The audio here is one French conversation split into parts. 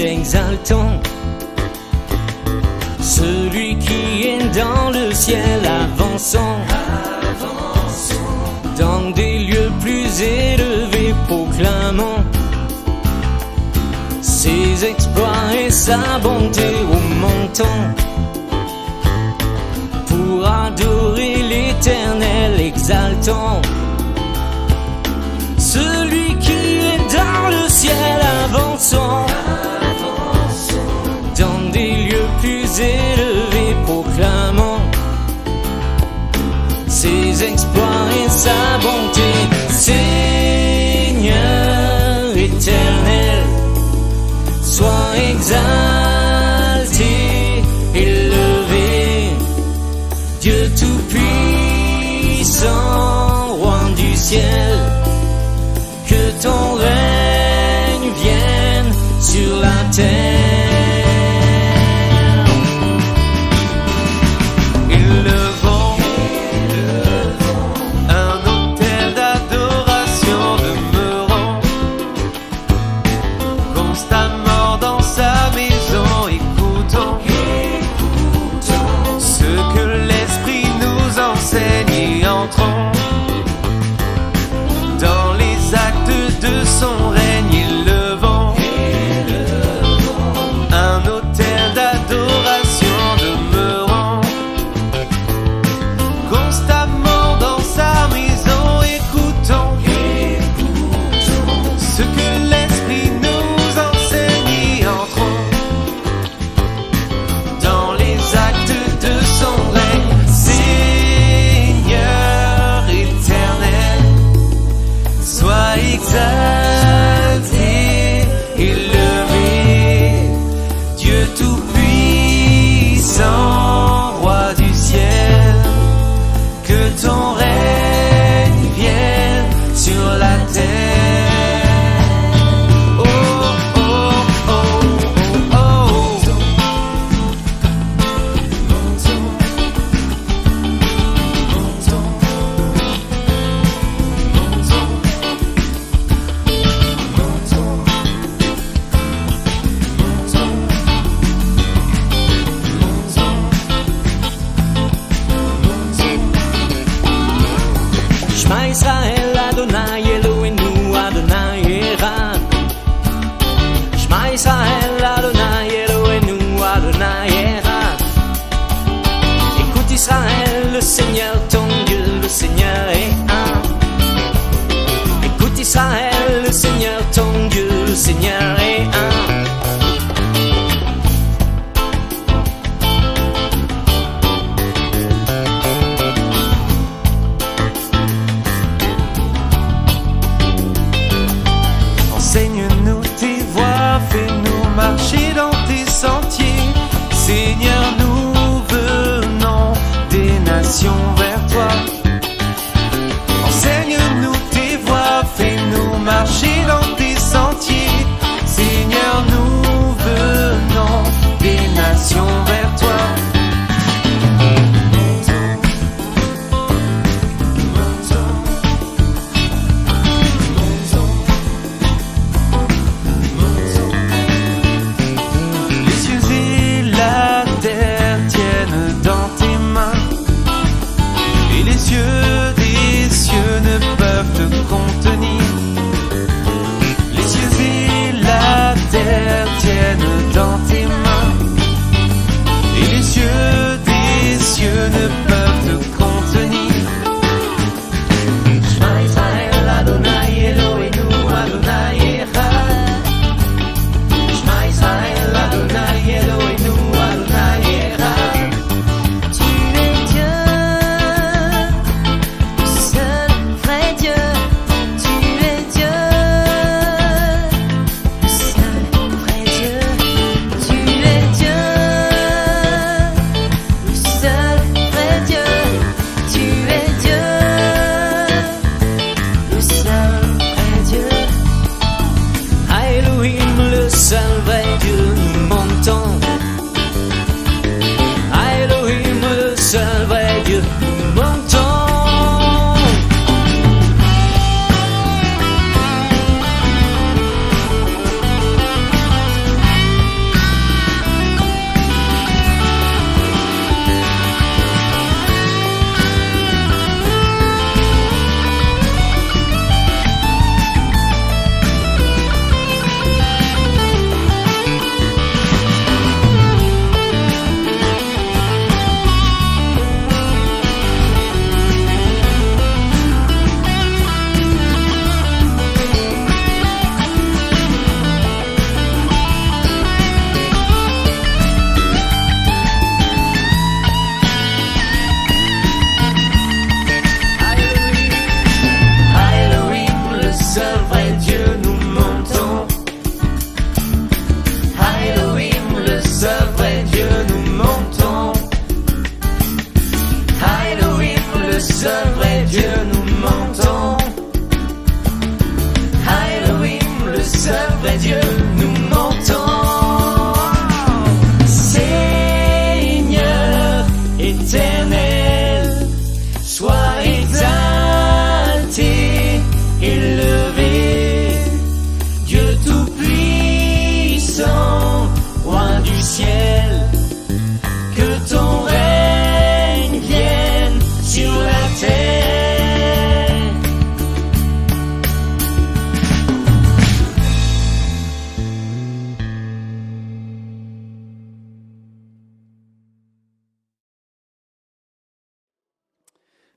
Exaltant celui qui est dans le ciel, avançant dans des lieux plus élevés, proclamant ses exploits et sa bonté, remontant pour adorer l'Éternel, exaltant celui qui est dans le ciel, avançant dans des lieux plus élevés, proclamant ses exploits et sa bonté. Seigneur éternel, sois exalté, élevé, Dieu tout-puissant, roi du ciel, que ton règne vienne sur la terre. Dans les actes de son règne, élevant un autel d'adoration demeurant constamment dans sa maison, écoutons ce que l'Esprit nous enseigne et entrons dans les actes de son règne. Sois exalté, élevé, Dieu tout-puissant, roi du ciel, que ton règne vienne sur la terre. Shema Israël, Adonai Eloheinu, Adonai Echad. Shema Israël, Adonai Eloheinu, Adonai Echad. Écoute Israël, le Seigneur ton Dieu, le Seigneur est un. Écoute Israël, le Seigneur ton Dieu, le Seigneur est un.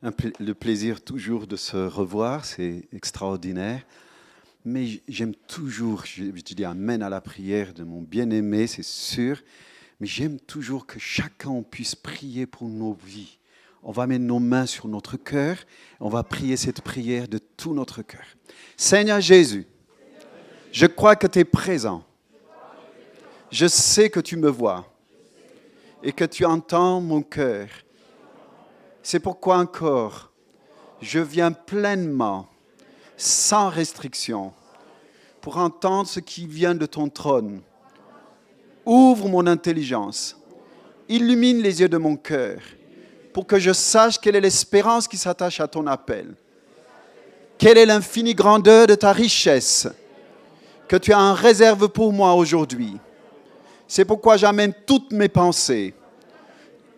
Le plaisir toujours de se revoir, c'est extraordinaire. Mais j'aime toujours, je dis amen à la prière de mon bien-aimé, c'est sûr. Mais j'aime toujours que chacun puisse prier pour nos vies. On va mettre nos mains sur notre cœur, on va prier cette prière de tout notre cœur. Seigneur Jésus, je crois que tu es présent. Je sais que tu me vois et que tu entends mon cœur. C'est pourquoi encore, je viens pleinement, sans restriction, pour entendre ce qui vient de ton trône. Ouvre mon intelligence, illumine les yeux de mon cœur, pour que je sache quelle est l'espérance qui s'attache à ton appel. Quelle est l'infinie grandeur de ta richesse que tu as en réserve pour moi aujourd'hui. C'est pourquoi j'amène toutes mes pensées,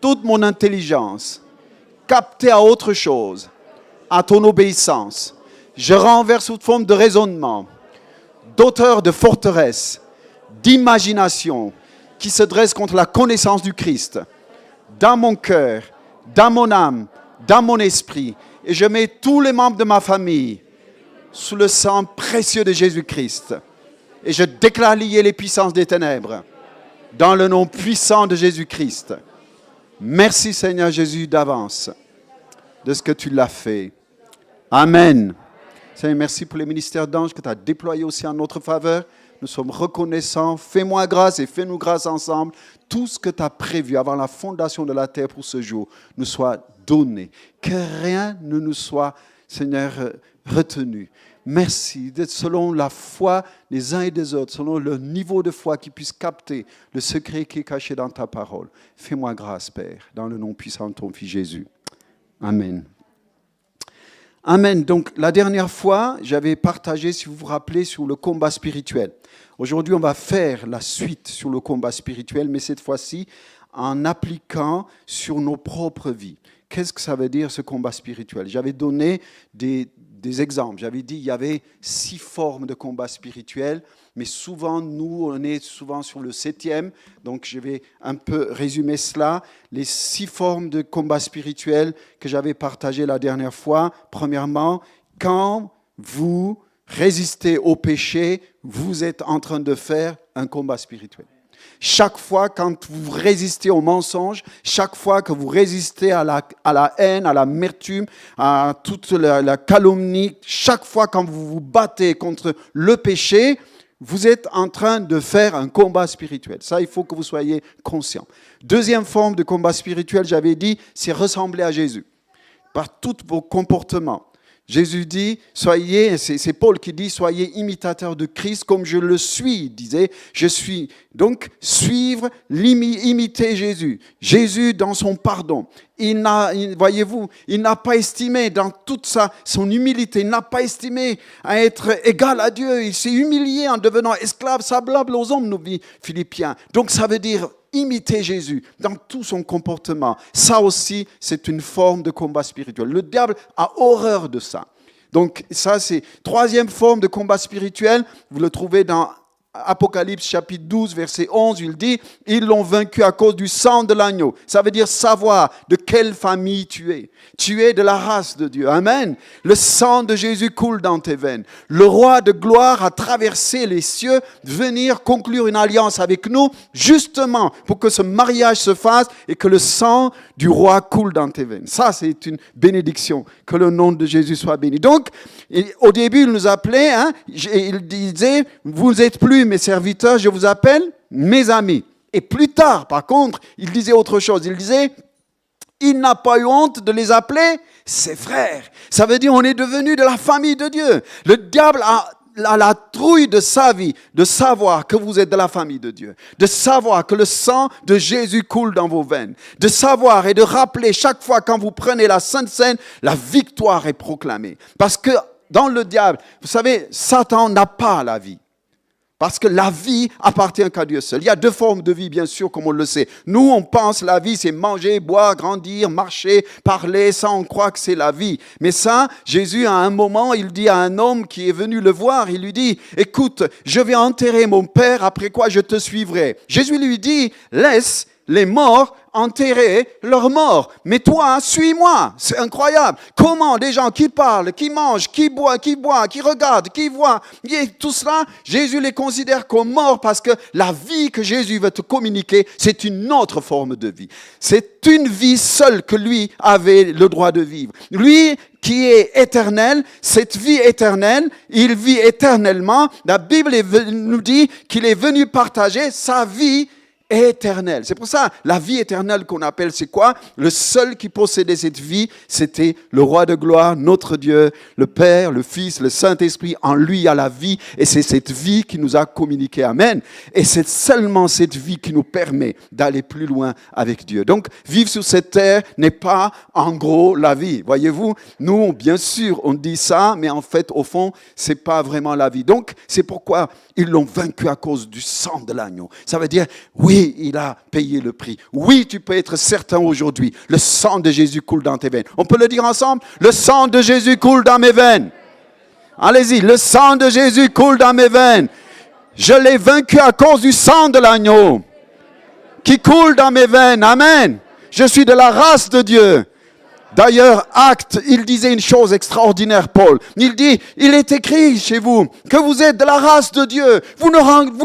toute mon intelligence, captée à autre chose, à ton obéissance. Je renverse toute forme de raisonnement, d'auteur de forteresse, d'imagination qui se dresse contre la connaissance du Christ, dans mon cœur, dans mon âme, dans mon esprit. Et je mets tous les membres de ma famille sous le sang précieux de Jésus-Christ. Et je déclare lier les puissances des ténèbres dans le nom puissant de Jésus-Christ. Merci Seigneur Jésus d'avance de ce que tu l'as fait. Amen. Seigneur, merci pour les ministères d'anges que tu as déployés aussi en notre faveur. Nous sommes reconnaissants. Fais-moi grâce et fais-nous grâce ensemble. Tout ce que tu as prévu avant la fondation de la terre pour ce jour nous soit donné. Que rien ne nous soit, Seigneur, retenu. Merci d'être selon la foi des uns et des autres, selon le niveau de foi qui puisse capter le secret qui est caché dans ta parole. Fais-moi grâce, Père, dans le nom puissant de ton Fils Jésus. Amen. Amen. Donc, la dernière fois, j'avais partagé, si vous vous rappelez, sur le combat spirituel. Aujourd'hui, on va faire la suite sur le combat spirituel, mais cette fois-ci, en appliquant sur nos propres vies. Qu'est-ce que ça veut dire, ce combat spirituel? J'avais donné des exemples. J'avais dit qu'il y avait 6 formes de combat spirituel, mais souvent, nous, on est souvent sur le 7e. Donc, je vais un peu résumer cela. Les 6 formes de combat spirituel que j'avais partagées la dernière fois. Premièrement, quand vous résistez au péché, vous êtes en train de faire un combat spirituel. Chaque fois quand vous résistez au mensonge, chaque fois que vous résistez à la haine, à l'amertume, à toute la calomnie, chaque fois quand vous vous battez contre le péché, vous êtes en train de faire un combat spirituel. Ça, il faut que vous soyez conscients. Deuxième forme de combat spirituel, j'avais dit, c'est ressembler à Jésus. Par tous vos comportements. Jésus dit, c'est Paul qui dit, soyez imitateurs de Christ comme je le suis, il disait, je suis. Donc, suivre, imiter Jésus. Jésus dans son pardon. Voyez-vous, il n'a pas estimé dans toute son humilité, il n'a pas estimé à être égal à Dieu. Il s'est humilié en devenant esclave semblable aux hommes, nous dit Philippiens. Donc, ça veut dire imiter Jésus dans tout son comportement. Ça aussi, c'est une forme de combat spirituel. Le diable a horreur de ça. Donc ça, c'est 3e forme de combat spirituel. Vous le trouvez dans Apocalypse chapitre 12, verset 11, il dit « Ils l'ont vaincu à cause du sang de l'agneau ». Ça veut dire savoir de quelle famille tu es. Tu es de la race de Dieu. Amen. Le sang de Jésus coule dans tes veines. Le roi de gloire a traversé les cieux, venir conclure une alliance avec nous, justement pour que ce mariage se fasse et que le sang du roi coule dans tes veines. Ça, c'est une bénédiction. Que le nom de Jésus soit béni. Donc, au début, il nous appelait, il disait « Vous n'êtes plus mes serviteurs, je vous appelle mes amis. » Et plus tard, par contre, il disait autre chose. Il disait, il n'a pas eu honte de les appeler ses frères. Ça veut dire, on est devenu de la famille de Dieu. Le diable a la trouille de sa vie, de savoir que vous êtes de la famille de Dieu, de savoir que le sang de Jésus coule dans vos veines, de savoir et de rappeler chaque fois quand vous prenez la Sainte Seine, la victoire est proclamée. Parce que dans le diable, vous savez, Satan n'a pas la vie. Parce que la vie appartient qu'à Dieu seul. Il y a 2 formes de vie, bien sûr, comme on le sait. Nous, on pense la vie, c'est manger, boire, grandir, marcher, parler. Ça, on croit que c'est la vie. Mais ça, Jésus, à un moment, il dit à un homme qui est venu le voir, il lui dit, « Écoute, je vais enterrer mon père, après quoi je te suivrai. » Jésus lui dit, « Laisse les morts enterrer leurs morts. Mais toi, suis-moi. C'est incroyable. Comment des gens qui parlent, qui mangent, qui boivent, qui regardent, qui voient, tout cela, Jésus les considère comme morts parce que la vie que Jésus veut te communiquer, c'est une autre forme de vie. C'est une vie seule que lui avait le droit de vivre. Lui qui est éternel, cette vie éternelle, il vit éternellement. La Bible nous dit qu'il est venu partager sa vie éternelle. C'est pour ça, la vie éternelle qu'on appelle, c'est quoi? Le seul qui possédait cette vie, c'était le roi de gloire, notre Dieu, le Père, le Fils, le Saint-Esprit. En lui, il y a la vie et c'est cette vie qui nous a communiqué. Amen. Et c'est seulement cette vie qui nous permet d'aller plus loin avec Dieu. Donc, vivre sur cette terre n'est pas en gros la vie. Voyez-vous, nous, bien sûr, on dit ça, mais en fait, au fond, c'est pas vraiment la vie. Donc, c'est pourquoi ils l'ont vaincu à cause du sang de l'agneau. Ça veut dire, oui, il a payé le prix. Oui, tu peux être certain aujourd'hui, le sang de Jésus coule dans tes veines. On peut le dire ensemble? Le sang de Jésus coule dans mes veines. Allez-y, le sang de Jésus coule dans mes veines. Je l'ai vaincu à cause du sang de l'agneau qui coule dans mes veines. Amen. Je suis de la race de Dieu. D'ailleurs, Actes, il disait une chose extraordinaire, Paul. Il dit, il est écrit chez vous que vous êtes de la race de Dieu. Vous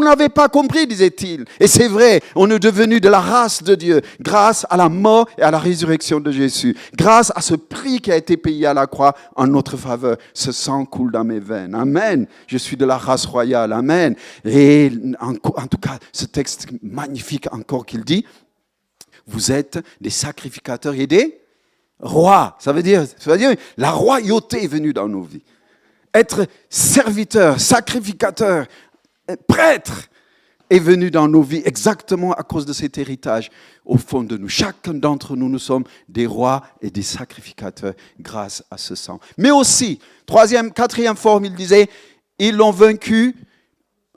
n'avez pas compris, disait-il. Et c'est vrai, on est devenu de la race de Dieu grâce à la mort et à la résurrection de Jésus. Grâce à ce prix qui a été payé à la croix en notre faveur. Ce sang coule dans mes veines. Amen. Je suis de la race royale. Amen. Et en tout cas, ce texte magnifique encore qu'il dit, vous êtes des sacrificateurs et des roi, ça veut dire la royauté est venue dans nos vies. Être serviteur, sacrificateur, prêtre est venu dans nos vies exactement à cause de cet héritage au fond de nous. Chacun d'entre nous, nous sommes des rois et des sacrificateurs grâce à ce sang. Mais aussi, quatrième forme, il disait, ils l'ont vaincu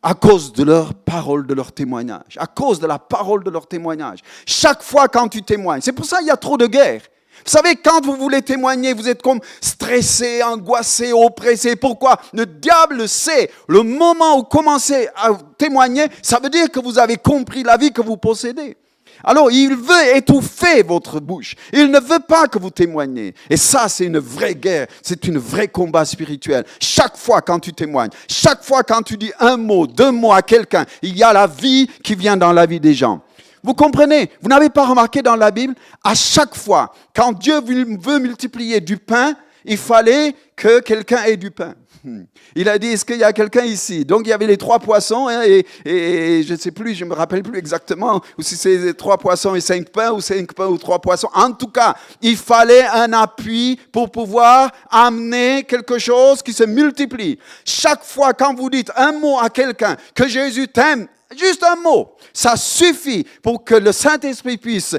à cause de leur parole, de leur témoignage. À cause de la parole de leur témoignage. Chaque fois quand tu témoignes, c'est pour ça qu'il y a trop de guerres. Vous savez, quand vous voulez témoigner, vous êtes comme stressé, angoissé, oppressé. Pourquoi? Le diable sait, le moment où vous commencez à témoigner, ça veut dire que vous avez compris la vie que vous possédez. Alors, il veut étouffer votre bouche. Il ne veut pas que vous témoignez. Et ça, c'est une vraie guerre. C'est une vraie combat spirituel. Chaque fois quand tu témoignes, chaque fois quand tu dis un mot, 2 mots à quelqu'un, il y a la vie qui vient dans la vie des gens. Vous comprenez? Vous n'avez pas remarqué dans la Bible, à chaque fois, quand Dieu veut multiplier du pain, il fallait que quelqu'un ait du pain. Il a dit, est-ce qu'il y a quelqu'un ici? Donc il y avait les 3 poissons et je ne sais plus, je ne me rappelle plus exactement ou si c'est 3 poissons et 5 pains ou 5 pains ou 3 poissons. En tout cas, il fallait un appui pour pouvoir amener quelque chose qui se multiplie. Chaque fois quand vous dites un mot à quelqu'un que Jésus t'aime, juste un mot, ça suffit pour que le Saint-Esprit puisse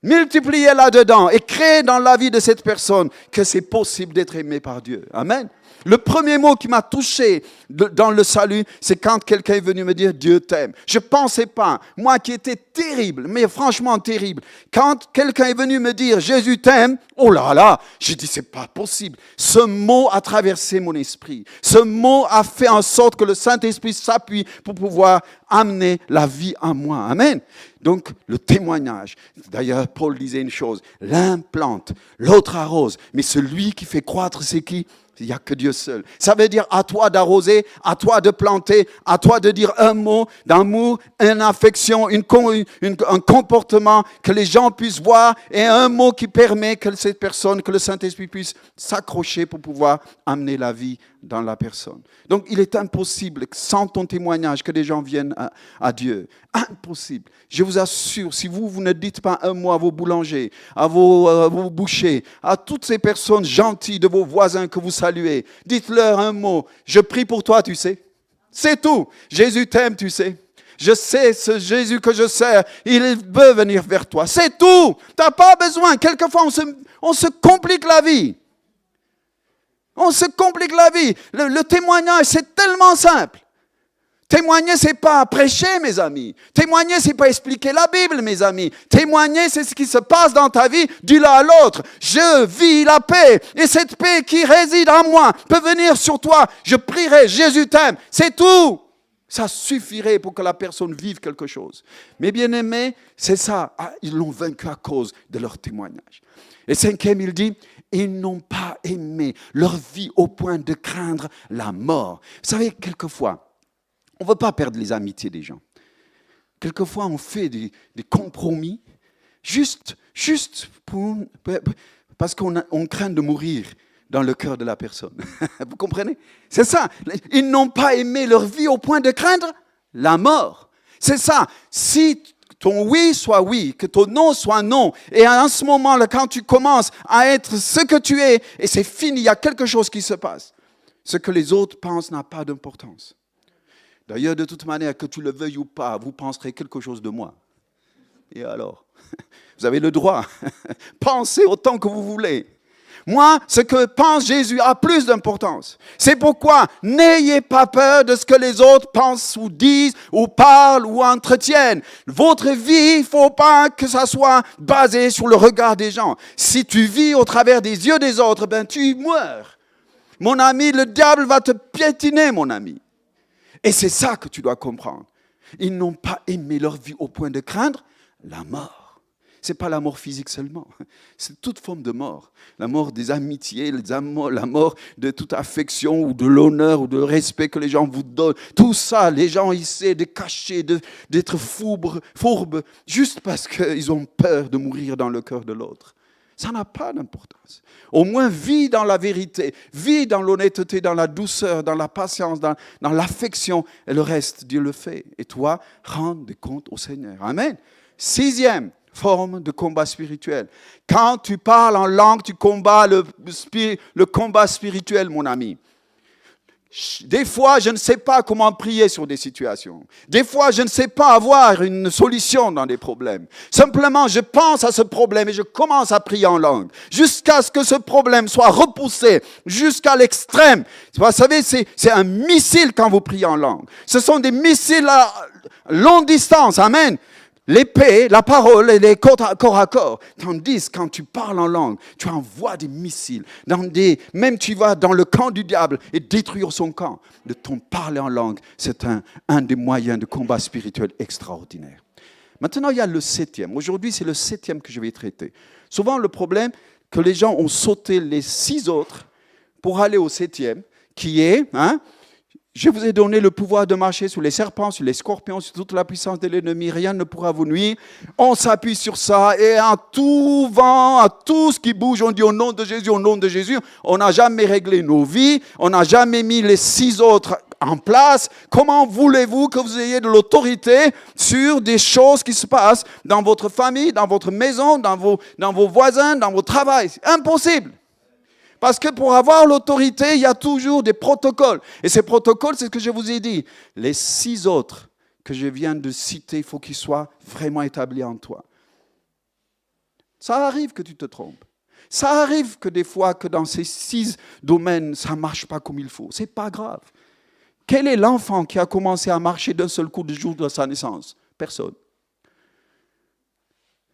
multiplier là-dedans et créer dans la vie de cette personne que c'est possible d'être aimé par Dieu. Amen. Le premier mot qui m'a touché dans le salut, c'est quand quelqu'un est venu me dire « Dieu t'aime ». Je ne pensais pas, moi qui étais terrible, mais franchement terrible, quand quelqu'un est venu me dire « Jésus t'aime », oh là là, j'ai dit « c'est pas possible ». Ce mot a traversé mon esprit. Ce mot a fait en sorte que le Saint-Esprit s'appuie pour pouvoir amener la vie en moi. Amen. Donc, le témoignage. D'ailleurs, Paul disait une chose, l'un plante, l'autre arrose, mais celui qui fait croître, c'est qui? Il n'y a que Dieu seul. Ça veut dire à toi d'arroser, à toi de planter, à toi de dire un mot d'amour, une affection, un comportement que les gens puissent voir et un mot qui permet que cette personne, que le Saint-Esprit puisse s'accrocher pour pouvoir amener la vie dans la personne. Donc, il est impossible, sans ton témoignage, que des gens viennent à Dieu. Impossible. Je vous assure, si vous ne dites pas un mot à vos boulangers, à vos bouchers, à toutes ces personnes gentilles de vos voisins que vous saluez, dites-leur un mot. Je prie pour toi, tu sais. C'est tout. Jésus t'aime, tu sais. Je sais, ce Jésus que je sers, il veut venir vers toi. C'est tout. Tu n'as pas besoin. Quelquefois, on se complique la vie. On se complique la vie. Le témoignage, c'est tellement simple. Témoigner, c'est pas prêcher, mes amis. Témoigner, c'est pas expliquer la Bible, mes amis. Témoigner, c'est ce qui se passe dans ta vie du l'un à l'autre. Je vis la paix. Et cette paix qui réside en moi peut venir sur toi. Je prierai, Jésus t'aime. C'est tout. Ça suffirait pour que la personne vive quelque chose. Mes bien-aimés, c'est ça. Ah, ils l'ont vaincu à cause de leur témoignage. Et cinquième, il dit, ils n'ont pas aimé leur vie au point de craindre la mort. Vous savez, quelquefois, on ne veut pas perdre les amitiés des gens. Quelquefois, on fait des compromis juste parce qu'on craint de mourir dans le cœur de la personne. Vous comprenez? C'est ça. Ils n'ont pas aimé leur vie au point de craindre la mort. C'est ça. Si ton oui soit oui, que ton non soit non, et en ce moment-là, quand tu commences à être ce que tu es, et c'est fini, il y a quelque chose qui se passe. Ce que les autres pensent n'a pas d'importance. D'ailleurs, de toute manière, que tu le veuilles ou pas, vous penserez quelque chose de moi. Et alors? Vous avez le droit. Pensez autant que vous voulez. Moi, ce que pense Jésus a plus d'importance. C'est pourquoi n'ayez pas peur de ce que les autres pensent ou disent ou parlent ou entretiennent. Votre vie, il ne faut pas que ça soit basé sur le regard des gens. Si tu vis au travers des yeux des autres, ben tu meurs. Mon ami, le diable va te piétiner, mon ami. Et c'est ça que tu dois comprendre. Ils n'ont pas aimé leur vie au point de craindre la mort. Ce n'est pas la mort physique seulement, c'est toute forme de mort. La mort des amitiés, la mort de toute affection ou de l'honneur ou de respect que les gens vous donnent. Tout ça, les gens essaient de cacher, d'être fourbes, juste parce qu'ils ont peur de mourir dans le cœur de l'autre. Ça n'a pas d'importance. Au moins, vis dans la vérité, vis dans l'honnêteté, dans la douceur, dans la patience, dans l'affection. Et le reste, Dieu le fait. Et toi, rends des comptes au Seigneur. Amen. Sixième forme de combat spirituel. Quand tu parles en langue, tu combats le combat spirituel, mon ami. Des fois, je ne sais pas comment prier sur des situations. Des fois, je ne sais pas avoir une solution dans des problèmes. Simplement, je pense à ce problème et je commence à prier en langue. Jusqu'à ce que ce problème soit repoussé jusqu'à l'extrême. Vous savez, c'est un missile quand vous priez en langue. Ce sont des missiles à longue distance. Amen. L'épée, la parole, elle est corps à corps. Tandis quand tu parles en langue, tu envoies des missiles. Même tu vas dans le camp du diable et détruire son camp. De ton parler en langue, c'est un des moyens de combat spirituel extraordinaire. Maintenant, il y a le septième. Aujourd'hui, c'est le septième que je vais traiter. Souvent, le problème, que les gens ont sauté les 6 autres pour aller au septième, qui est... je vous ai donné le pouvoir de marcher sur les serpents, sur les scorpions, sur toute la puissance de l'ennemi. Rien ne pourra vous nuire. On s'appuie sur ça et à tout vent, à tout ce qui bouge, on dit au nom de Jésus, au nom de Jésus. On n'a jamais réglé nos vies. On n'a jamais mis les 6 autres en place. Comment voulez-vous que vous ayez de l'autorité sur des choses qui se passent dans votre famille, dans votre maison, dans vos voisins, dans votre travail? C'est impossible. Parce que pour avoir l'autorité, il y a toujours des protocoles. Et ces protocoles, c'est ce que je vous ai dit. Les 6 autres que je viens de citer, il faut qu'ils soient vraiment établis en toi. Ça arrive que tu te trompes. Ça arrive que des fois, que dans ces 6 domaines, ça ne marche pas comme il faut. Ce n'est pas grave. Quel est l'enfant qui a commencé à marcher d'un seul coup du jour de sa naissance? Personne.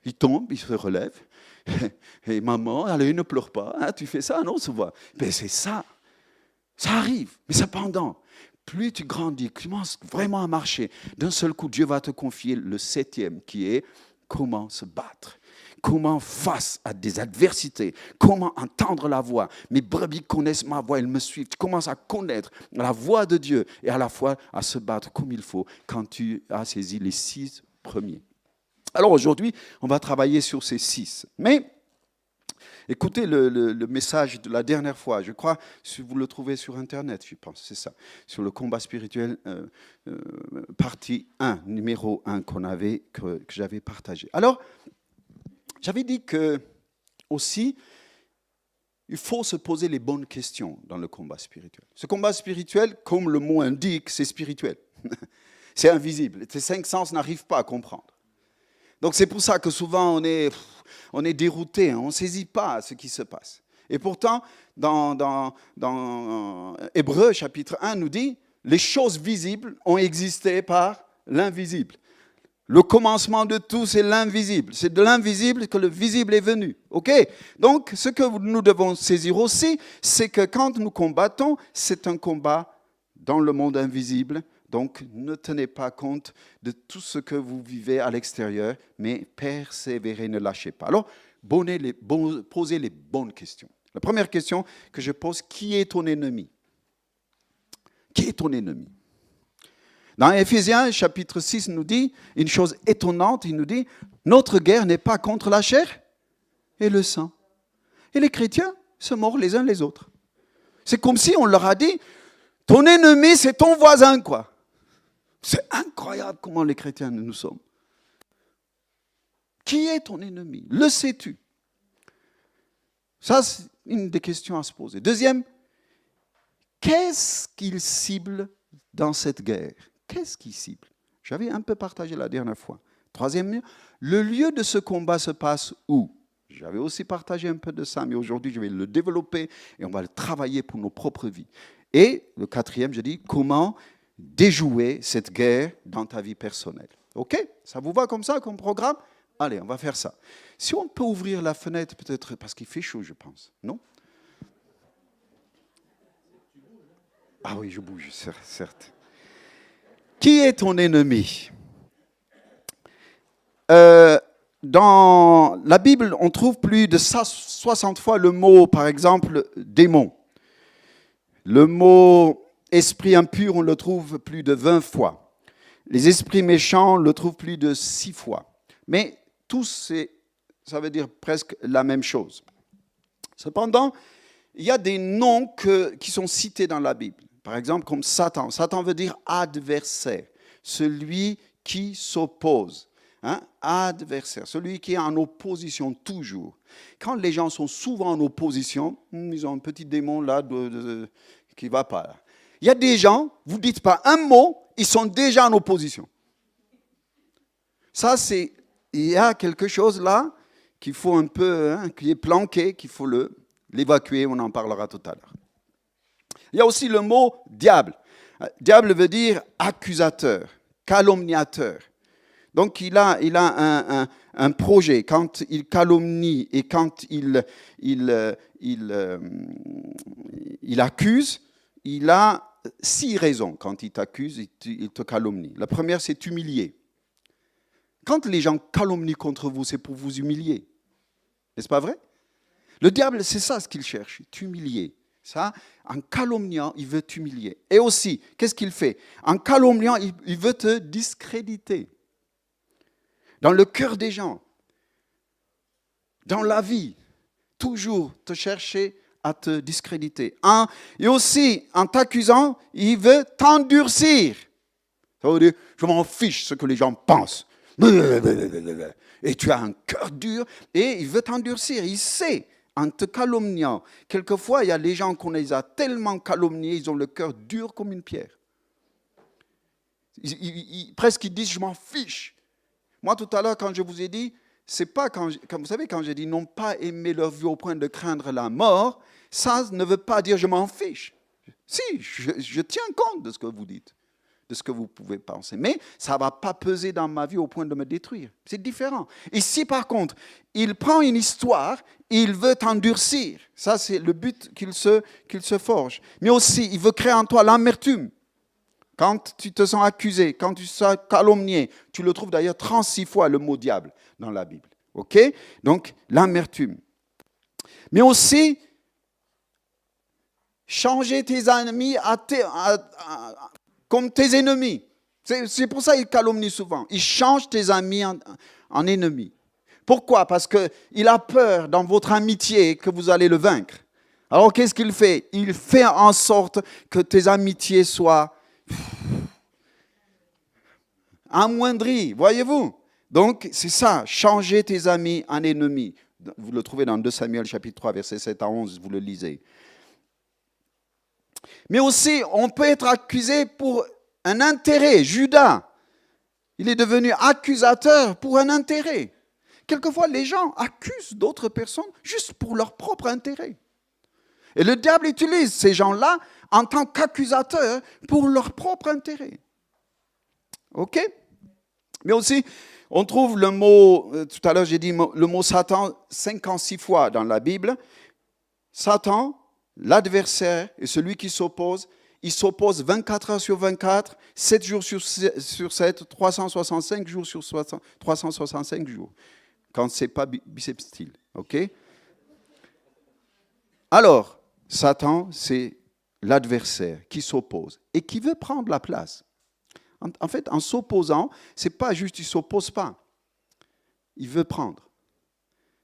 Il tombe, il se relève. Et maman, allez, ne pleure pas. Hein, tu fais ça, non, souvent. Mais c'est ça. Ça arrive. Mais cependant, plus tu grandis, tu commences vraiment à marcher, d'un seul coup, Dieu va te confier le 7e, qui est comment se battre. Comment face à des adversités, comment entendre la voix. Mes brebis connaissent ma voix, elles me suivent. Tu commences à connaître la voix de Dieu et à la fois à se battre comme il faut quand tu as saisi les 6 premiers. Alors aujourd'hui, on va travailler sur ces 6. Mais écoutez le message de la dernière fois. Je crois, si vous le trouvez sur Internet, je pense, c'est ça. Sur le combat spirituel, partie 1, numéro 1 que j'avais partagé. Alors, j'avais dit que aussi, il faut se poser les bonnes questions dans le combat spirituel. Ce combat spirituel, comme le mot indique, c'est spirituel. C'est invisible. Tes 5 sens n'arrivent pas à comprendre. Donc c'est pour ça que souvent on est dérouté, on ne saisit pas ce qui se passe. Et pourtant, dans Hébreux chapitre 1 nous dit, les choses visibles ont existé par l'invisible. Le commencement de tout, c'est l'invisible. C'est de l'invisible que le visible est venu. OK? Donc, ce que nous devons saisir aussi, c'est que quand nous combattons, c'est un combat dans le monde invisible, Donc, ne tenez pas compte de tout ce que vous vivez à l'extérieur, mais persévérez, ne lâchez pas. Alors, posez les bonnes questions. La première question que je pose, qui est ton ennemi? Qui est ton ennemi? Dans Éphésiens, chapitre 6, il nous dit une chose étonnante, il nous dit, notre guerre n'est pas contre la chair et le sang. Et les chrétiens se mordent les uns les autres. C'est comme si on leur a dit, ton ennemi, c'est ton voisin, quoi. C'est incroyable comment les chrétiens nous sommes. Qui est ton ennemi? Le sais-tu? Ça, c'est une des questions à se poser. Deuxième, qu'est-ce qu'il cible dans cette guerre? Qu'est-ce qu'il cible? J'avais un peu partagé la dernière fois. Troisième, le lieu de ce combat se passe où? J'avais aussi partagé un peu de ça, mais aujourd'hui, je vais le développer et on va le travailler pour nos propres vies. Et le quatrième, je dis, comment déjouer cette guerre dans ta vie personnelle. OK? Ça vous va comme ça, comme programme? Allez, on va faire ça. Si on peut ouvrir la fenêtre, peut-être, parce qu'il fait chaud, je pense. Non? Ah oui, je bouge, certes. Qui est ton ennemi? Dans la Bible, on trouve plus de 60 fois le mot, par exemple, démon. Le mot esprit impur, on le trouve plus de 20 fois. Les esprits méchants, on le trouve plus de 6 fois. Mais tous, ça veut dire presque la même chose. Cependant, il y a des noms qui sont cités dans la Bible. Par exemple, comme Satan. Satan veut dire adversaire, celui qui s'oppose. Adversaire, celui qui est en opposition toujours. Quand les gens sont souvent en opposition, ils ont un petit démon là qui ne va pas. Là. Il y a des gens, vous ne dites pas un mot, ils sont déjà en opposition. Ça, il y a quelque chose là qu'il faut un peu, qui est planqué, qu'il faut l'évacuer, on en parlera tout à l'heure. Il y a aussi le mot diable. Diable veut dire accusateur, calomniateur. Donc, il a un projet. Quand il calomnie et quand il accuse, il a 6 raisons. Quand il t'accuse, il te calomnie. La première, c'est t'humilier. Quand les gens calomnient contre vous, c'est pour vous humilier. N'est-ce pas vrai? Le diable, c'est ça ce qu'il cherche, t'humilier. Ça, en calomniant, il veut t'humilier. Et aussi, qu'est-ce qu'il fait? En calomniant, il veut te discréditer. Dans le cœur des gens, dans la vie, toujours te chercher à te discréditer. Et aussi, en t'accusant, il veut t'endurcir. Ça veut dire, je m'en fiche ce que les gens pensent. Et tu as un cœur dur et il veut t'endurcir. Il sait, en te calomniant. Quelquefois, il y a les gens qu'on les a tellement calomniés, ils ont le cœur dur comme une pierre. Presque ils disent, je m'en fiche. Moi, tout à l'heure, quand je vous ai dit, c'est pas vous savez, quand j'ai dit n'ont pas aimé leur vie au point de craindre la mort, ça ne veut pas dire je m'en fiche. Si, je tiens compte de ce que vous dites, de ce que vous pouvez penser, mais ça ne va pas peser dans ma vie au point de me détruire. C'est différent. Ici, par contre, il prend une histoire, il veut t'endurcir. Ça, c'est le but qu'il se forge. Mais aussi, il veut créer en toi l'amertume. Quand tu te sens accusé, quand tu te sens calomnié, tu le trouves d'ailleurs 36 fois le mot diable dans la Bible. OK? Donc, l'amertume. Mais aussi, changer tes amis comme tes ennemis. C'est pour ça qu'il calomnie souvent. Il change tes amis en ennemis. Pourquoi? Parce qu'il a peur dans votre amitié que vous allez le vaincre. Alors, qu'est-ce qu'il fait? Il fait en sorte que tes amitiés soient amoindries, voyez-vous? Donc, c'est ça, changer tes amis en ennemis. Vous le trouvez dans 2 Samuel, chapitre 3, versets 7 à 11, vous le lisez. Mais aussi, on peut être accusé pour un intérêt. Judas, il est devenu accusateur pour un intérêt. Quelquefois, les gens accusent d'autres personnes juste pour leur propre intérêt. Et le diable utilise ces gens-là en tant qu'accusateurs pour leur propre intérêt. OK? Mais aussi, on trouve le mot, tout à l'heure j'ai dit le mot Satan 56 fois dans la Bible. Satan, l'adversaire et celui qui s'oppose, il s'oppose 24 heures sur 24, 7 jours sur 7, 365 jours sur 365 jours. Quand ce n'est pas bissextile. OK? Alors, Satan, c'est l'adversaire qui s'oppose et qui veut prendre la place. En fait, en s'opposant, ce n'est pas juste qu'il ne s'oppose pas. Il veut prendre.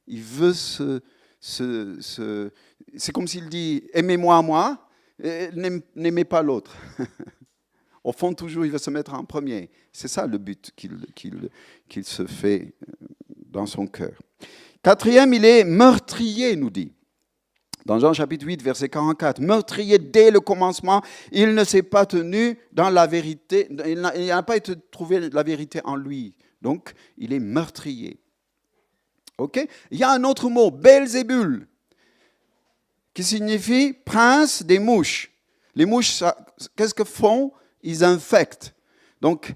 Il veut c'est comme s'il dit « aimez-moi moi, n'aimez pas l'autre ». Au fond, toujours, il veut se mettre en premier. C'est ça le but qu'il se fait dans son cœur. Quatrième, il est meurtrier, nous dit. Dans Jean chapitre 8, verset 44, meurtrier dès le commencement, il ne s'est pas tenu dans la vérité, il n'a pas été trouvé la vérité en lui. Donc, il est meurtrier. Ok? Il y a un autre mot, Belzébul, qui signifie prince des mouches. Les mouches, qu'est-ce que font? Ils infectent. Donc,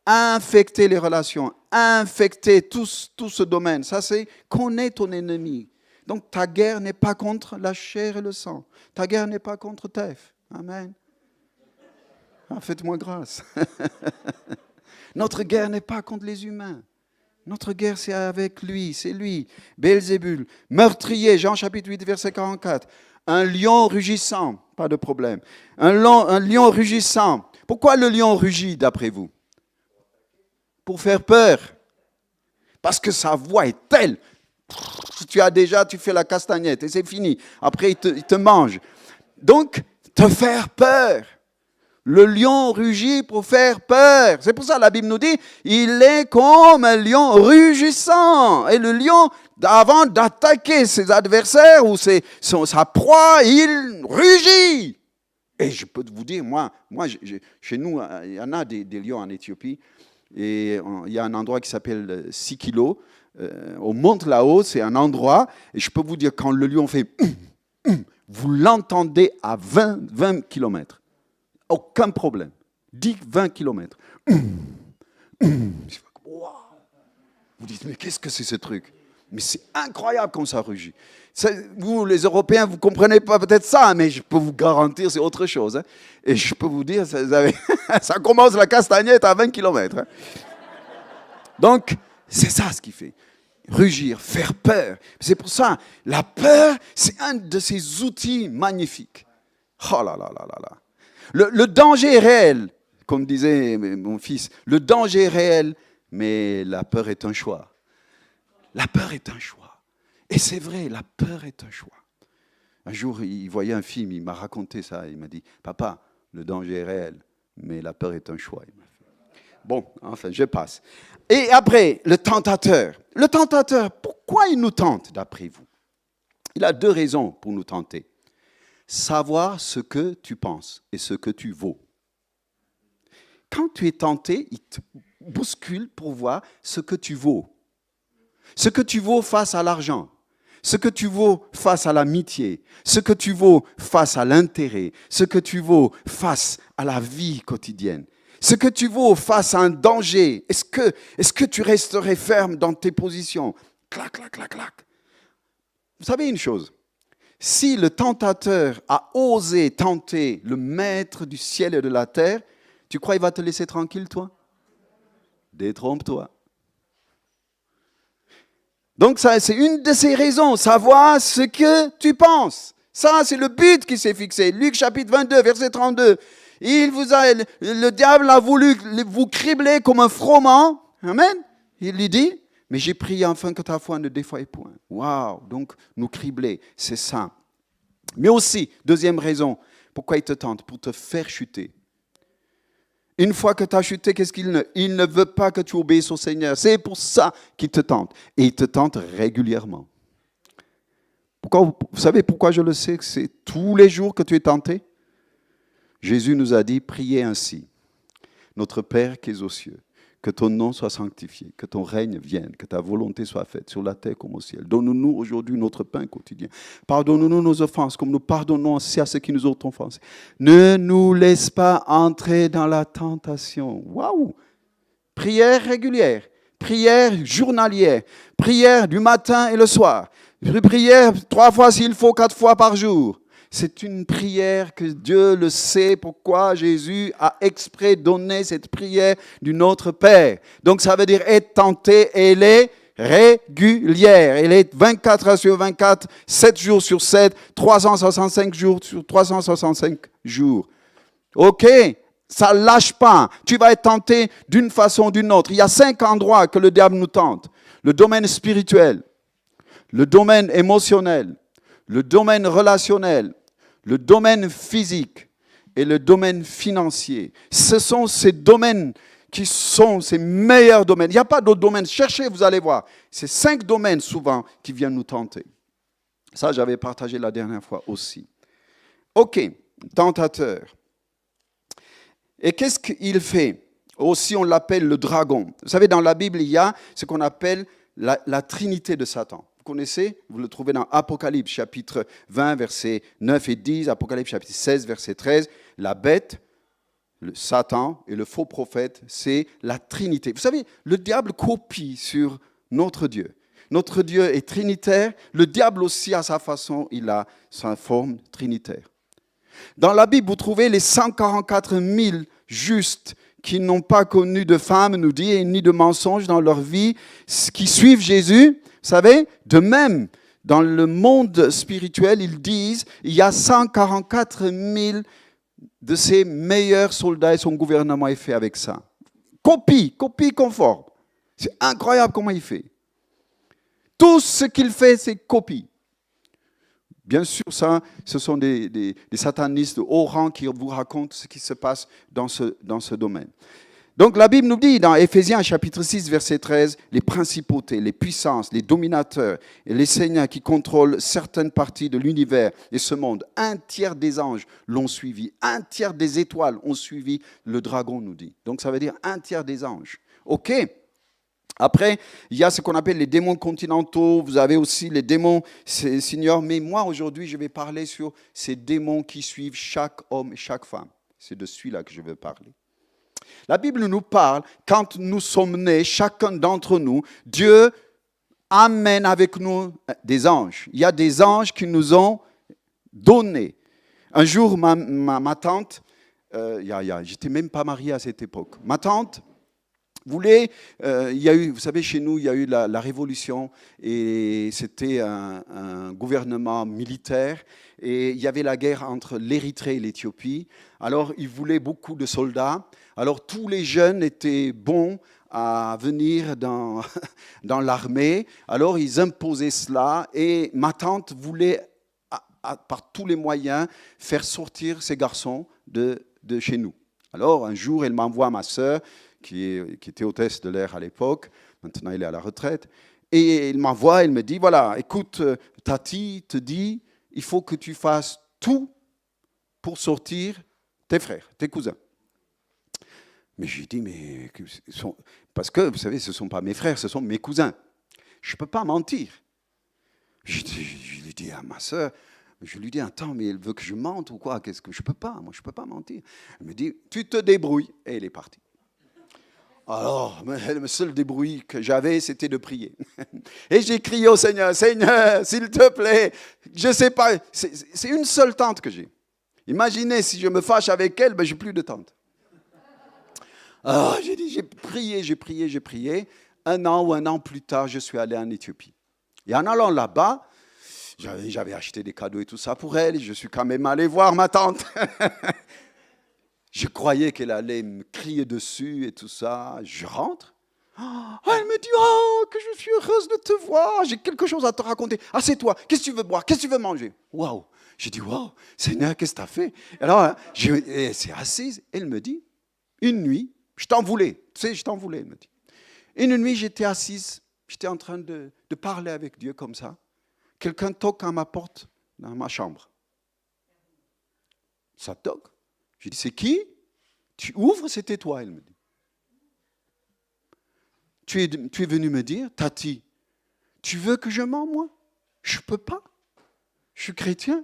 infecter les relations, infecter tout ce domaine, ça c'est connaître ton ennemi. Donc, ta guerre n'est pas contre la chair et le sang. Ta guerre n'est pas contre Tef. Amen. Ah, faites-moi grâce. Notre guerre n'est pas contre les humains. Notre guerre, c'est avec lui, c'est lui. Belzébul, meurtrier, Jean chapitre 8, verset 44. Un lion rugissant, pas de problème. Un lion rugissant. Pourquoi le lion rugit, d'après vous? Pour faire peur. Parce que sa voix est telle. Tu fais la castagnette et c'est fini. Après, il te mange. Donc, te faire peur. Le lion rugit pour faire peur. C'est pour ça que la Bible nous dit, il est comme un lion rugissant. Et le lion, avant d'attaquer ses adversaires ou sa proie, il rugit. Et je peux vous dire, moi chez nous, il y en a des lions en Éthiopie. Et il y a un endroit qui s'appelle Sikilo. On monte là-haut, c'est un endroit. Et je peux vous dire, quand le lion fait vous l'entendez à 20 km. Aucun problème. 10-20 km. Vous dites, mais qu'est-ce que c'est ce truc? Mais c'est incroyable comme ça rugit. Vous, les Européens, vous ne comprenez pas peut-être ça, mais je peux vous garantir, c'est autre chose. Hein. Et je peux vous dire, ça commence la castagnette à 20 km. Hein. Donc, c'est ça ce qu'il fait. Rugir, faire peur. C'est pour ça, la peur, c'est un de ces outils magnifiques. Oh là là là là là. Le danger est réel, comme disait mon fils. Le danger est réel, mais la peur est un choix. La peur est un choix. Et c'est vrai, la peur est un choix. Un jour, il voyait un film, il m'a raconté ça. Il m'a dit, papa, le danger est réel, mais la peur est un choix. Bon, enfin, je passe. Et après, le tentateur. Le tentateur, pourquoi il nous tente, d'après vous? Il a deux raisons pour nous tenter. Savoir ce que tu penses et ce que tu vaux. Quand tu es tenté, il te bouscule pour voir ce que tu vaux. Ce que tu vaux face à l'argent, ce que tu vaux face à l'amitié, ce que tu vaux face à l'intérêt, ce que tu vaux face à la vie quotidienne, ce que tu vaux face à un danger. Est-ce que tu resterais ferme dans tes positions? Clac, clac, clac, clac. Vous savez une chose? Si le tentateur a osé tenter le maître du ciel et de la terre, tu crois qu'il va te laisser tranquille, toi? Détrompe-toi. Donc, ça, c'est une de ces raisons, savoir ce que tu penses. Ça, c'est le but qui s'est fixé. Luc chapitre 22, verset 32. Le diable a voulu vous cribler comme un froment. Amen. Il lui dit, mais j'ai prié enfin que ta foi ne défaille point. Waouh, donc nous cribler, c'est ça. Mais aussi, deuxième raison, pourquoi il te tente? Pour te faire chuter. Une fois que tu as chuté, qu'est-ce qu'il ne veut pas que tu obéisses au Seigneur. C'est pour ça qu'il te tente. Et il te tente régulièrement. Vous savez pourquoi je le sais que c'est tous les jours que tu es tenté? Jésus nous a dit, priez ainsi. Notre Père qui es aux cieux, que ton nom soit sanctifié, que ton règne vienne, que ta volonté soit faite sur la terre comme au ciel. Donne-nous aujourd'hui notre pain quotidien. Pardonne-nous nos offenses comme nous pardonnons aussi à ceux qui nous ont offensés. Ne nous laisse pas entrer dans la tentation. Waouh! Prière régulière, prière journalière, prière du matin et le soir, prière 3 fois s'il faut, 4 fois par jour. C'est une prière que Dieu le sait pourquoi Jésus a exprès donné cette prière du Notre Père. Donc ça veut dire être tenté, et elle est régulière. Elle est 24 heures sur 24, 7 jours sur 7, 365 jours sur 365 jours. OK? Ça ne lâche pas. Tu vas être tenté d'une façon ou d'une autre. Il y a 5 endroits que le diable nous tente. Le domaine spirituel, le domaine émotionnel, le domaine relationnel, le domaine physique et le domaine financier. Ce sont ces domaines qui sont ces meilleurs domaines. Il n'y a pas d'autres domaines. Cherchez, vous allez voir. C'est 5 domaines souvent qui viennent nous tenter. Ça, j'avais partagé la dernière fois aussi. OK, tentateur. Et qu'est-ce qu'il fait? Aussi, on l'appelle le dragon. Vous savez, dans la Bible, il y a ce qu'on appelle la trinité de Satan. Vous connaissez? Vous le trouvez dans Apocalypse, chapitre 20, versets 9 et 10, Apocalypse, chapitre 16, verset 13. La bête, le Satan et le faux prophète, c'est la trinité. Vous savez, le diable copie sur notre Dieu. Notre Dieu est trinitaire. Le diable aussi, à sa façon, il a sa forme trinitaire. Dans la Bible, vous trouvez les 144 000 justes qui n'ont pas connu de femme, nous dit, ni de mensonge dans leur vie, qui suivent Jésus. Vous savez, de même, dans le monde spirituel, ils disent, il y a 144 000 de ses meilleurs soldats et son gouvernement est fait avec ça. Copie conforme. C'est incroyable comment il fait. Tout ce qu'il fait, c'est copie. Bien sûr, ça, ce sont des satanistes de haut rang qui vous racontent ce qui se passe dans ce domaine. Donc la Bible nous dit dans Éphésiens chapitre 6, verset 13, les principautés, les puissances, les dominateurs et les seigneurs qui contrôlent certaines parties de l'univers et ce monde. 1/3 des anges l'ont suivi, 1/3 des étoiles ont suivi le dragon, nous dit. Donc ça veut dire 1/3 des anges. OK. Après, il y a ce qu'on appelle les démons continentaux, vous avez aussi les démons seniors, mais moi aujourd'hui je vais parler sur ces démons qui suivent chaque homme et chaque femme. C'est de celui-là que je veux parler. La Bible nous parle, quand nous sommes nés, chacun d'entre nous, Dieu amène avec nous des anges. Il y a des anges qui nous ont donnés. Un jour, ma tante, j'étais même pas marié à cette époque, ma tante, il y a eu, vous savez, chez nous, il y a eu la révolution et c'était un gouvernement militaire et il y avait la guerre entre l'Érythrée et l'Éthiopie. Alors, ils voulaient beaucoup de soldats. Alors, tous les jeunes étaient bons à venir dans l'armée. Alors, ils imposaient cela et ma tante voulait, par tous les moyens, faire sortir ces garçons de chez nous. Alors, un jour, elle m'envoie ma sœur, qui était hôtesse de l'air à l'époque, maintenant elle est à la retraite, et il m'envoie, elle me dit, voilà, écoute, Tati te dit, il faut que tu fasses tout pour sortir tes frères, tes cousins. Mais j'ai dit, mais parce que, vous savez, ce ne sont pas mes frères, ce sont mes cousins. Je ne peux pas mentir. Je lui dis à ma sœur, je lui dis, attends, mais elle veut que je mente ou quoi? Qu'est-ce que je ne peux pas, moi je ne peux pas mentir. Elle me dit, tu te débrouilles, et elle est partie. Alors, le seul débrouille que j'avais, c'était de prier. Et j'ai crié au Seigneur, Seigneur, s'il te plaît, je ne sais pas, c'est une seule tante que j'ai. Imaginez, si je me fâche avec elle, je n'ai plus de tante. Alors, j'ai prié. 1 an ou 1 an plus tard, je suis allé en Éthiopie. Et en allant là-bas, j'avais acheté des cadeaux et tout ça pour elle. Je suis quand même allé voir ma tante. Je croyais qu'elle allait me crier dessus et tout ça. Je rentre. Elle me dit, oh, que je suis heureuse de te voir. J'ai quelque chose à te raconter. Ah, c'est toi. Qu'est-ce que tu veux boire? Qu'est-ce que tu veux manger? Waouh. J'ai dit, waouh, Seigneur, qu'est-ce que tu as fait? Alors, elle s'est assise. Elle me dit, une nuit, je t'en voulais. Tu sais, je t'en voulais, elle me dit. Une nuit, j'étais assise. J'étais en train de parler avec Dieu comme ça. Quelqu'un toque à ma porte dans ma chambre. Ça toque. J'ai dit, c'est qui? Tu ouvres, c'était toi, elle me dit. Tu es venu me dire, Tati, tu veux que je mente, moi? Je ne peux pas. Je suis chrétien.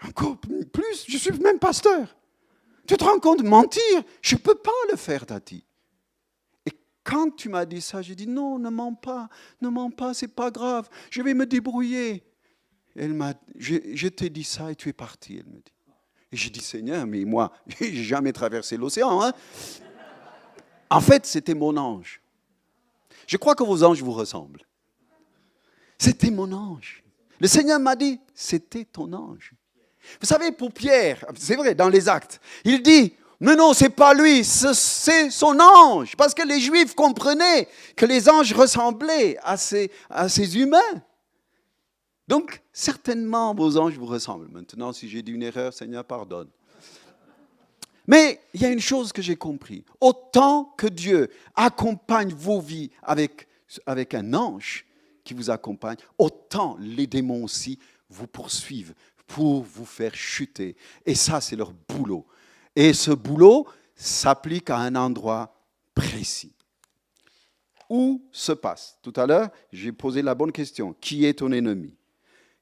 Encore plus, je suis même pasteur. Tu te rends compte, mentir, je ne peux pas le faire, Tati. Et quand tu m'as dit ça, j'ai dit, non, ne mens pas, ce n'est pas grave, je vais me débrouiller. Je t'ai dit ça et tu es parti, elle me dit. Et j'ai dit, Seigneur, mais moi, j'ai jamais traversé l'océan. Hein? En fait, c'était mon ange. Je crois que vos anges vous ressemblent. C'était mon ange. Le Seigneur m'a dit, c'était ton ange. Vous savez, pour Pierre, c'est vrai, dans les Actes, il dit, mais non, c'est pas lui, c'est son ange. Parce que les Juifs comprenaient que les anges ressemblaient à ces humains. Donc, certainement, vos anges vous ressemblent. Maintenant, si j'ai dit une erreur, Seigneur, pardonne. Mais il y a une chose que j'ai compris. Autant que Dieu accompagne vos vies avec un ange qui vous accompagne, autant les démons aussi vous poursuivent pour vous faire chuter. Et ça, c'est leur boulot. Et ce boulot s'applique à un endroit précis. Où se passe? Tout à l'heure, j'ai posé la bonne question. Qui est ton ennemi?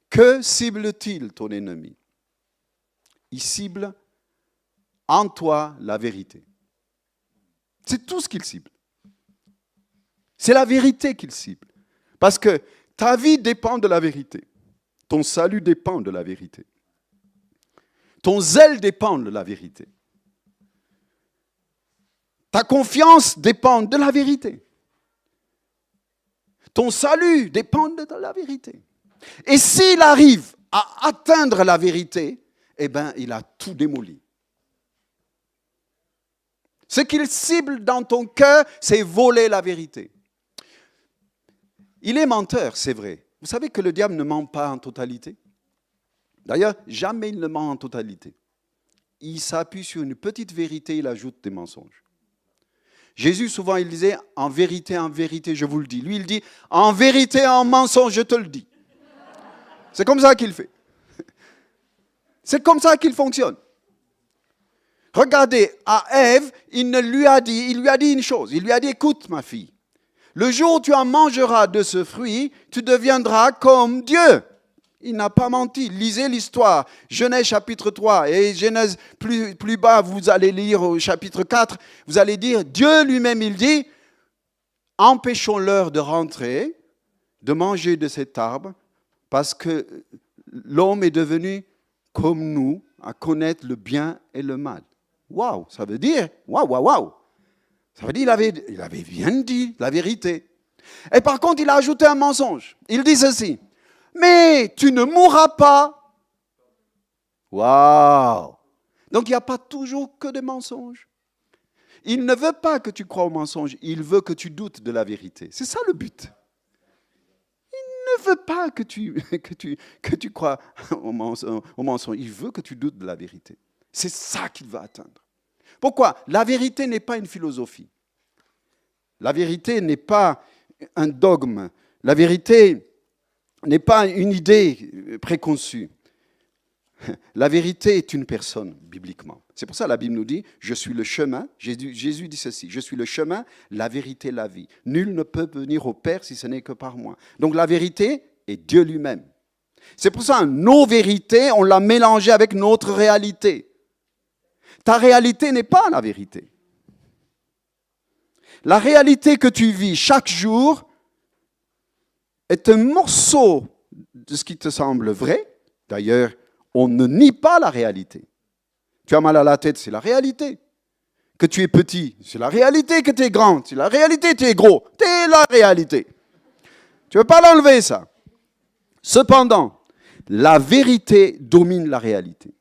Que cible-t-il, ton ennemi? Il cible en toi la vérité. C'est tout ce qu'il cible. C'est la vérité qu'il cible. Parce que ta vie dépend de la vérité. Ton salut dépend de la vérité. Ton zèle dépend de la vérité. Ta confiance dépend de la vérité. Ton salut dépend de la vérité. Et s'il arrive à atteindre la vérité, eh bien, il a tout démoli. Ce qu'il cible dans ton cœur, c'est voler la vérité. Il est menteur, c'est vrai. Vous savez que le diable ne ment pas en totalité. D'ailleurs, jamais il ne ment en totalité. Il s'appuie sur une petite vérité, il ajoute des mensonges. Jésus, souvent, il disait, en vérité, je vous le dis. Lui, il dit, en vérité, en mensonge, je te le dis. C'est comme ça qu'il fait. C'est comme ça qu'il fonctionne. Regardez, à Ève, il lui a dit une chose. Il lui a dit, écoute, ma fille, le jour où tu en mangeras de ce fruit, tu deviendras comme Dieu. Il n'a pas menti. Lisez l'histoire. Genèse chapitre 3 et Genèse plus bas, vous allez lire au chapitre 4, vous allez dire, Dieu lui-même, il dit, empêchons-leur de rentrer, de manger de cet arbre, parce que l'homme est devenu comme nous, à connaître le bien et le mal. Waouh, ça veut dire, waouh. Ça veut dire il avait bien dit la vérité. Et par contre, il a ajouté un mensonge. Il dit ceci, mais tu ne mourras pas. Waouh. Donc il n'y a pas toujours que des mensonges. Il ne veut pas que tu crois au mensonge, il veut que tu doutes de la vérité. C'est ça le but. Il ne veut pas que tu crois au mensonge, il veut que tu doutes de la vérité. C'est ça qu'il veut atteindre. Pourquoi? La vérité n'est pas une philosophie. La vérité n'est pas un dogme. La vérité n'est pas une idée préconçue. La vérité est une personne, bibliquement. C'est pour ça que la Bible nous dit, je suis le chemin. Jésus dit ceci, je suis le chemin, la vérité, la vie. Nul ne peut venir au Père si ce n'est que par moi. Donc la vérité est Dieu lui-même. C'est pour ça que nos vérités, on l'a mélangé avec notre réalité. Ta réalité n'est pas la vérité. La réalité que tu vis chaque jour est un morceau de ce qui te semble vrai. D'ailleurs, on ne nie pas la réalité. Tu as mal à la tête, c'est la réalité. Que tu es petit, c'est la réalité. Que tu es grand, c'est la réalité. Tu es gros, c'est la réalité. Tu ne veux pas l'enlever, ça. Cependant, la vérité domine la réalité.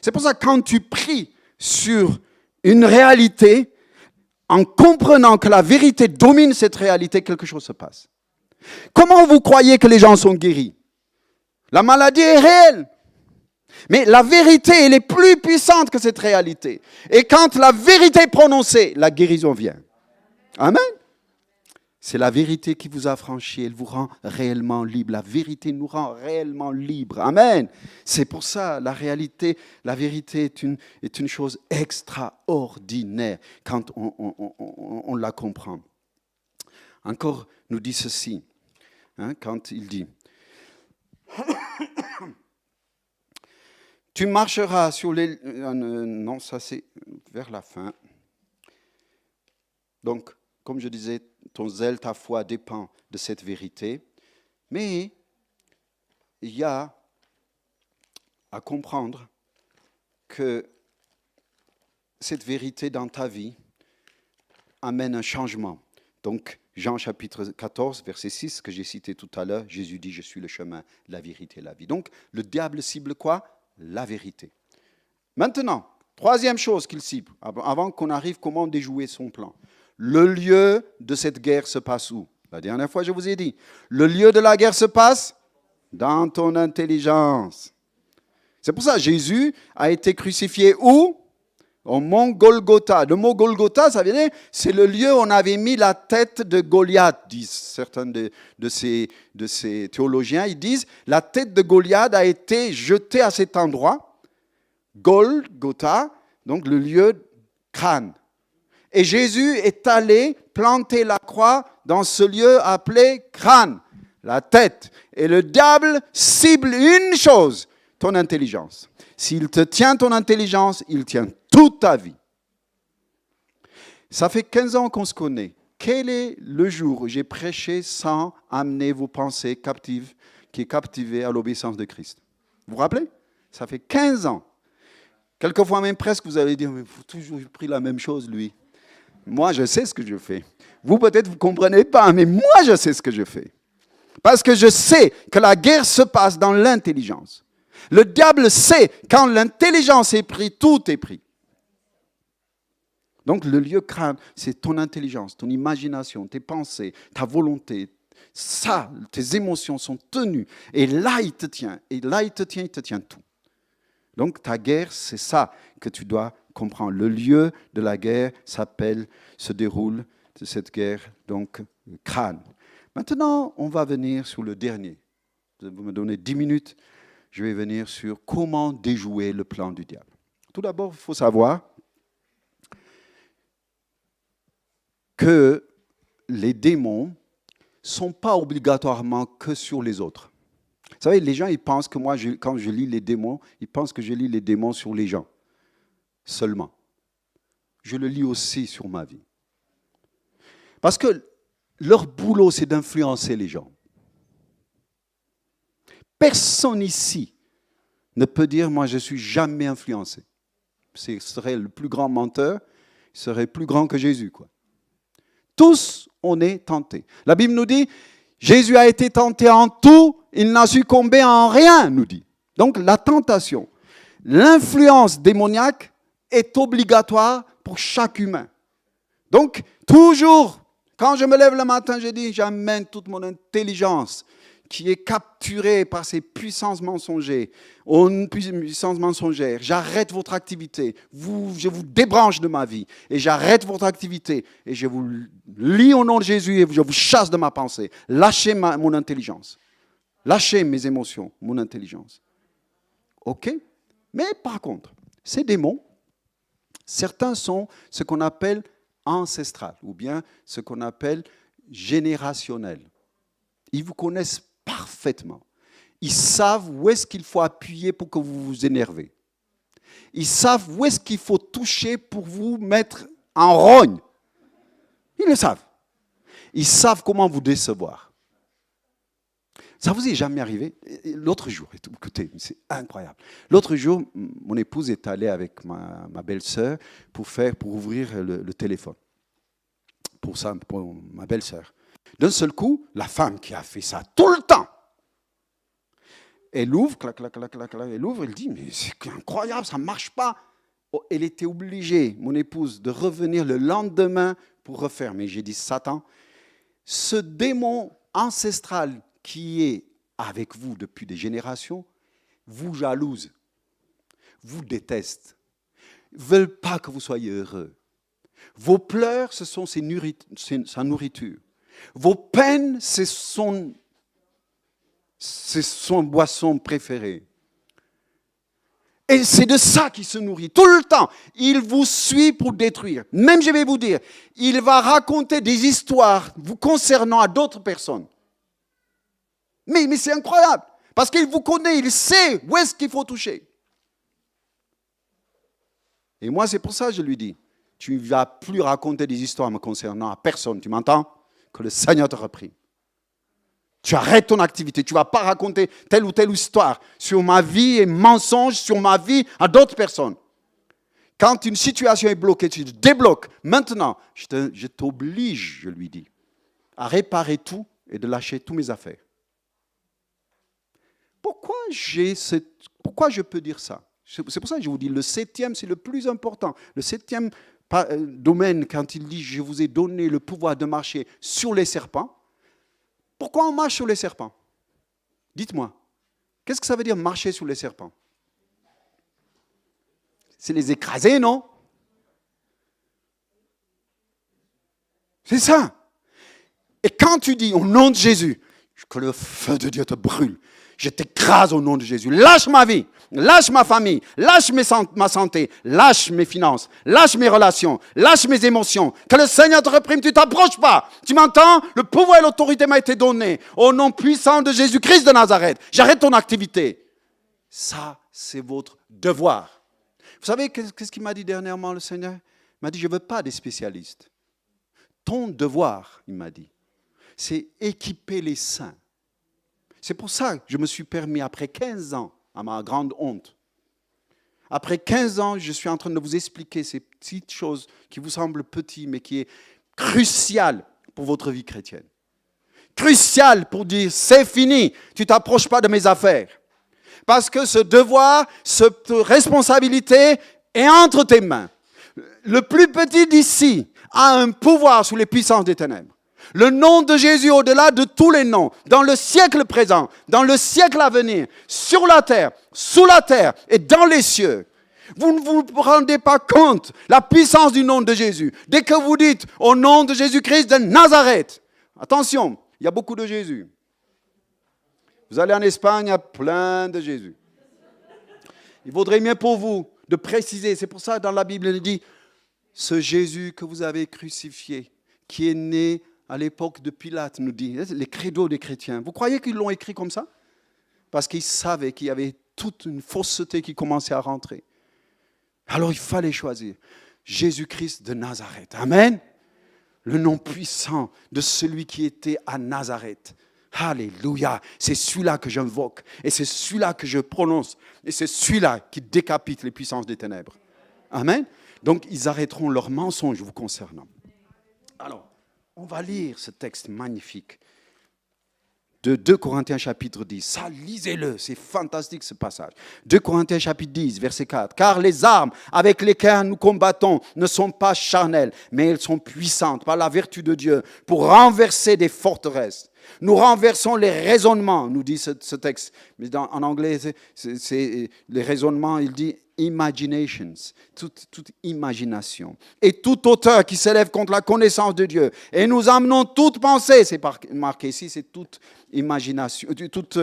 C'est pour ça que quand tu pries sur une réalité, en comprenant que la vérité domine cette réalité, quelque chose se passe. Comment vous croyez que les gens sont guéris? La maladie est réelle. Mais la vérité, elle est plus puissante que cette réalité. Et quand la vérité est prononcée, la guérison vient. Amen. C'est la vérité qui vous a franchi, elle vous rend réellement libre. La vérité nous rend réellement libres. Amen. C'est pour ça, la vérité est une chose extraordinaire quand on la comprend. Encore, nous dit ceci, quand il dit, tu marcheras sur les... non, ça c'est vers la fin. Donc, comme je disais, ton zèle, ta foi dépend de cette vérité. Mais il y a à comprendre que cette vérité dans ta vie amène un changement. Donc, Jean chapitre 14, verset 6, que j'ai cité tout à l'heure, Jésus dit, je suis le chemin, la vérité et la vie. Donc, le diable cible quoi? La vérité. Maintenant, troisième chose qu'il cible, avant qu'on arrive comment déjouer son plan. Le lieu de cette guerre se passe où? La dernière fois, je vous ai dit, le lieu de la guerre se passe dans ton intelligence. C'est pour ça que Jésus a été crucifié où? Au mont Golgotha. Le mot Golgotha, ça veut dire, c'est le lieu où on avait mis la tête de Goliath, disent certains de ces théologiens. Ils disent, la tête de Goliath a été jetée à cet endroit, Golgotha, donc le lieu crâne. Et Jésus est allé planter la croix dans ce lieu appelé crâne, la tête. Et le diable cible une chose, ton intelligence. S'il te tient ton intelligence, il tient toute ta vie. Ça fait 15 ans qu'on se connaît. Quel est le jour où j'ai prêché sans amener vos pensées captives, qui est captivé à l'obéissance de Christ? Vous vous rappelez? Ça fait 15 ans. Quelquefois même presque, vous allez dire, mais vous avez toujours pris la même chose, lui. Moi, je sais ce que je fais. Vous, peut-être, vous ne comprenez pas, mais moi, je sais ce que je fais. Parce que je sais que la guerre se passe dans l'intelligence. Le diable sait, quand l'intelligence est prise, tout est pris. Donc, le lieu crâne, c'est ton intelligence, ton imagination, tes pensées, ta volonté. Ça, tes émotions sont tenues. Et là, il te tient. Et là, il te tient tout. Donc, ta guerre, c'est ça que tu dois comprendre. Le lieu de la guerre se déroule de cette guerre, donc, crâne. Maintenant, on va venir sur le dernier. Vous me donnez 10 minutes. Je vais venir sur comment déjouer le plan du diable. Tout d'abord, il faut savoir que les démons ne sont pas obligatoirement que sur les autres. Vous savez, les gens, ils pensent que moi, quand je lis les démons, ils pensent que je lis les démons sur les gens seulement. Je le lis aussi sur ma vie. Parce que leur boulot, c'est d'influencer les gens. Personne ici ne peut dire, moi, je ne suis jamais influencé. Ce serait le plus grand menteur, il serait plus grand que Jésus, quoi. Tous, on est tentés. La Bible nous dit, Jésus a été tenté en tout, il n'a succombé en rien, nous dit. Donc, la tentation, l'influence démoniaque est obligatoire pour chaque humain. Donc, toujours, quand je me lève le matin, je dis, j'amène toute mon intelligence qui est capturée par ces puissances mensongères. J'arrête votre activité. Je vous débranche de ma vie. Et j'arrête votre activité. Et je vous lis au nom de Jésus et je vous chasse de ma pensée. Lâchez mon intelligence. Lâchez mes émotions, mon intelligence. OK? Mais par contre, ces démons, certains sont ce qu'on appelle ancestrales ou bien ce qu'on appelle générationnels. Ils vous connaissent parfaitement. Ils savent où est-ce qu'il faut appuyer pour que vous vous énervez. Ils savent où est-ce qu'il faut toucher pour vous mettre en rogne. Ils le savent. Ils savent comment vous décevoir. Ça vous est jamais arrivé? L'autre jour, écoutez, c'est incroyable. L'autre jour, mon épouse est allée avec ma belle-sœur pour ouvrir le téléphone. Pour ma belle-sœur. D'un seul coup, la femme qui a fait ça tout le temps, elle ouvre, clac, clac, clac, clac, clac, elle ouvre, elle dit, mais c'est incroyable, ça ne marche pas. Oh, elle était obligée, mon épouse, de revenir le lendemain pour refaire. Mais j'ai dit, Satan, ce démon ancestral qui est avec vous depuis des générations, vous jalouse, vous déteste, ne veulent pas que vous soyez heureux. Vos pleurs, ce sont sa nourriture. Vos peines, c'est son boisson préférée. Et c'est de ça qu'il se nourrit tout le temps. Il vous suit pour détruire. Même, je vais vous dire, il va raconter des histoires vous concernant à d'autres personnes. Mais c'est incroyable. Parce qu'il vous connaît, il sait où est-ce qu'il faut toucher. Et moi, c'est pour ça que je lui dis, tu ne vas plus raconter des histoires me concernant à personne, tu m'entends? Que le Seigneur te reprime. Tu arrêtes ton activité. Tu ne vas pas raconter telle ou telle histoire sur ma vie et mensonge sur ma vie à d'autres personnes. Quand une situation est bloquée, tu te débloques. Maintenant, je t'oblige, je lui dis, à réparer tout et de lâcher toutes mes affaires. Pourquoi je peux dire ça? C'est pour ça que je vous dis, le 7e, c'est le plus important. Le 7e domaine, quand il dit « Je vous ai donné le pouvoir de marcher sur les serpents », pourquoi on marche sur les serpents? Dites-moi, qu'est-ce que ça veut dire marcher sur les serpents? C'est les écraser, non? C'est ça. Et quand tu dis au nom de Jésus, que le feu de Dieu te brûle, je t'écrase au nom de Jésus. Lâche ma vie, lâche ma famille, lâche ma santé, lâche mes finances, lâche mes relations, lâche mes émotions. Que le Seigneur te réprime, tu ne t'approches pas. Tu m'entends? Le pouvoir et l'autorité m'a été donné au nom puissant de Jésus-Christ de Nazareth. J'arrête ton activité. Ça, c'est votre devoir. Vous savez qu'est-ce qu'il m'a dit dernièrement, le Seigneur? Il m'a dit, je ne veux pas des spécialistes. Ton devoir, il m'a dit, c'est équiper les saints. C'est pour ça que je me suis permis, après 15 ans, à ma grande honte, après 15 ans, je suis en train de vous expliquer ces petites choses qui vous semblent petites, mais qui est cruciales pour votre vie chrétienne. Crucial pour dire, c'est fini, tu ne t'approches pas de mes affaires. Parce que ce devoir, cette responsabilité est entre tes mains. Le plus petit d'ici a un pouvoir sur les puissances des ténèbres. Le nom de Jésus au-delà de tous les noms, dans le siècle présent, dans le siècle à venir, sur la terre, sous la terre et dans les cieux. Vous ne vous rendez pas compte la puissance du nom de Jésus. Dès que vous dites au nom de Jésus-Christ de Nazareth, attention, il y a beaucoup de Jésus. Vous allez en Espagne, il y a plein de Jésus. Il vaudrait mieux pour vous de préciser, c'est pour ça que dans la Bible, il dit, ce Jésus que vous avez crucifié, qui est né à l'époque de Pilate, nous dit, les credos des chrétiens. Vous croyez qu'ils l'ont écrit comme ça? Parce qu'ils savaient qu'il y avait toute une fausseté qui commençait à rentrer. Alors il fallait choisir Jésus-Christ de Nazareth. Amen. Le nom puissant de celui qui était à Nazareth. Alléluia. C'est celui-là que j'invoque. Et c'est celui-là que je prononce. Et c'est celui-là qui décapite les puissances des ténèbres. Amen. Donc ils arrêteront leurs mensonges vous concernant. Alors, on va lire ce texte magnifique de 2 Corinthiens chapitre 10. Ça, lisez-le, c'est fantastique ce passage. 2 Corinthiens chapitre 10, verset 4. Car les armes avec lesquelles nous combattons ne sont pas charnelles, mais elles sont puissantes par la vertu de Dieu pour renverser des forteresses. Nous renversons les raisonnements, nous dit ce texte. Mais en anglais, c'est les raisonnements, il dit imaginations, toute imagination. Et toute hauteur qui s'élève contre la connaissance de Dieu. Et nous amenons toute pensée, c'est marqué ici, c'est toute imagination, toute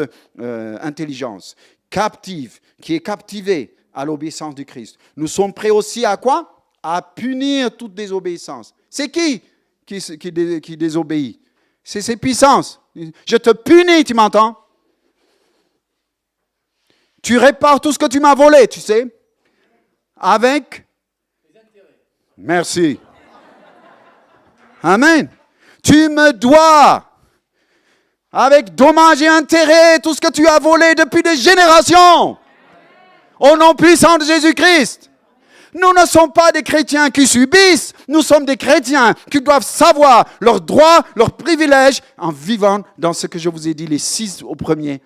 intelligence captive, qui est captivée à l'obéissance du Christ. Nous sommes prêts aussi à quoi? À punir toute désobéissance. C'est qui désobéit? C'est ses puissances. Je te punis, tu m'entends? Tu répares tout ce que tu m'as volé, tu sais? Avec? Merci. Amen. Tu me dois, avec dommages et intérêts, tout ce que tu as volé depuis des générations. Au nom puissant de Jésus-Christ. Nous ne sommes pas des chrétiens qui subissent, nous sommes des chrétiens qui doivent savoir leurs droits, leurs privilèges en vivant dans ce que je vous ai dit, les 6 au premier,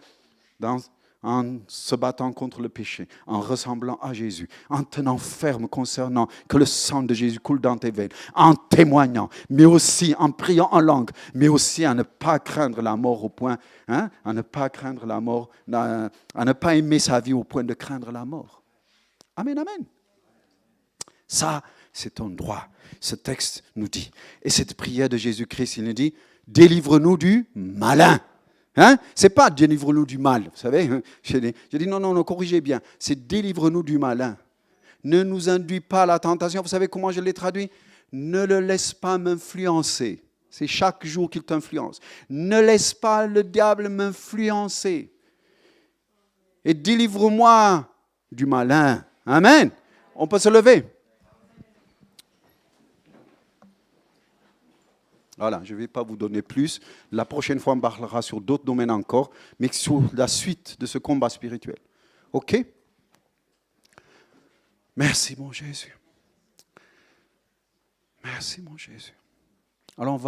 en se battant contre le péché, en ressemblant à Jésus, en tenant ferme concernant que le sang de Jésus coule dans tes veines, en témoignant, mais aussi en priant en langue, mais aussi à ne pas craindre la mort au point, à ne pas craindre la mort, à ne pas aimer sa vie au point de craindre la mort. Amen, amen. Ça, c'est ton droit. Ce texte nous dit. Et cette prière de Jésus-Christ, il nous dit, délivre-nous du malin. C'est pas délivre-nous du mal. Vous savez, j'ai dit non, corrigez bien. C'est délivre-nous du malin. Ne nous induis pas à la tentation. Vous savez comment je l'ai traduit? Ne le laisse pas m'influencer. C'est chaque jour qu'il t'influence. Ne laisse pas le diable m'influencer. Et délivre-moi du malin. Amen. On peut se lever. Voilà, je ne vais pas vous donner plus. La prochaine fois, on parlera sur d'autres domaines encore, mais sur la suite de ce combat spirituel. OK? Merci, mon Jésus. Merci, mon Jésus. Alors,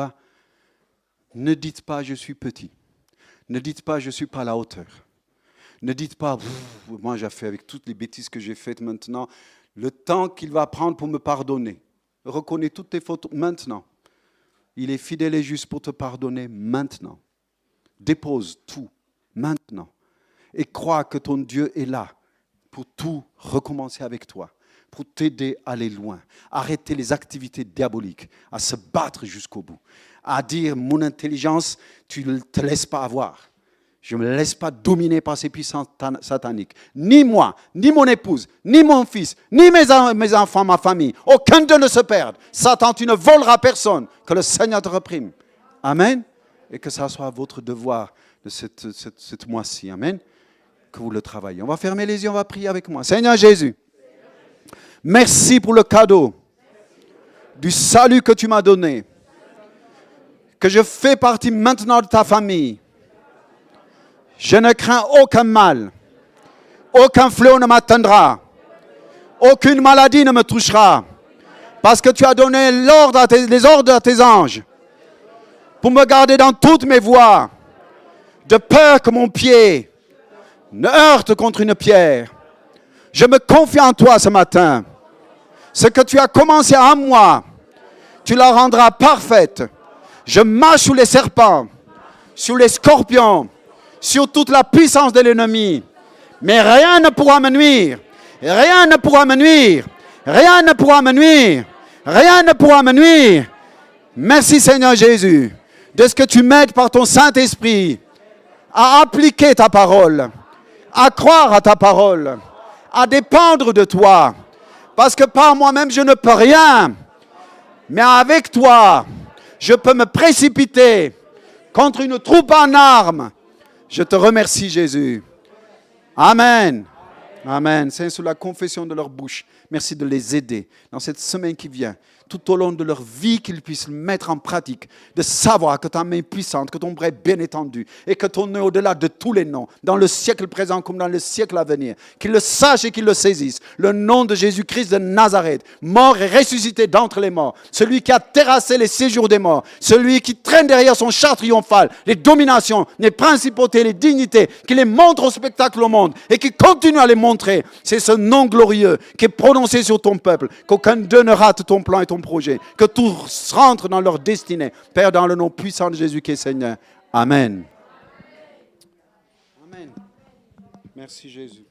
ne dites pas, je suis petit. Ne dites pas, je ne suis pas à la hauteur. Ne dites pas, moi j'ai fait avec toutes les bêtises que j'ai faites maintenant, le temps qu'il va prendre pour me pardonner. Reconnais toutes tes fautes maintenant. Il est fidèle et juste pour te pardonner maintenant. Dépose tout maintenant. Et crois que ton Dieu est là pour tout recommencer avec toi, pour t'aider à aller loin, arrêter les activités diaboliques, à se battre jusqu'au bout, à dire mon intelligence, tu ne te laisses pas avoir. Je ne me laisse pas dominer par ces puissances sataniques. Ni moi, ni mon épouse, ni mon fils, ni mes enfants, ma famille. Aucun d'eux ne se perd. Satan, tu ne voleras personne. Que le Seigneur te reprime. Amen. Et que ça soit votre devoir de cette mois-ci. Amen. Que vous le travaillez. On va fermer les yeux, on va prier avec moi. Seigneur Jésus, merci pour le cadeau du salut que tu m'as donné. Que je fais partie maintenant de ta famille. Je ne crains aucun mal. Aucun fléau ne m'atteindra. Aucune maladie ne me touchera. Parce que tu as donné les ordres à tes anges pour me garder dans toutes mes voies, de peur que mon pied ne heurte contre une pierre. Je me confie en toi ce matin. Ce que tu as commencé en moi, tu la rendras parfaite. Je marche sous les serpents, sous les scorpions, sur toute la puissance de l'ennemi. Mais rien ne pourra me nuire. Rien ne pourra me nuire. Rien ne pourra me nuire. Rien ne pourra me nuire. Merci Seigneur Jésus de ce que tu m'aides par ton Saint-Esprit à appliquer ta parole, à croire à ta parole, à dépendre de toi. Parce que par moi-même je ne peux rien. Mais avec toi, je peux me précipiter contre une troupe en armes. Je te remercie, Jésus. Amen. Amen. C'est sous la confession de leur bouche. Merci de les aider dans cette semaine qui vient. Tout au long de leur vie, qu'ils puissent mettre en pratique, de savoir que ta main est puissante, que ton bras est bien étendu et que ton nom est au-delà de tous les noms, dans le siècle présent comme dans le siècle à venir. Qu'ils le sachent et qu'ils le saisissent. Le nom de Jésus-Christ de Nazareth, mort et ressuscité d'entre les morts, celui qui a terrassé les séjours des morts, celui qui traîne derrière son char triomphal les dominations, les principautés, les dignités, qui les montre au spectacle au monde et qui continue à les montrer. C'est ce nom glorieux qui est prononcé sur ton peuple, qu'aucun d'eux ne rate ton plan et ton projet, que tous rentrent dans leur destinée. Père, dans le nom puissant de Jésus qui est Seigneur. Amen. Amen. Merci Jésus.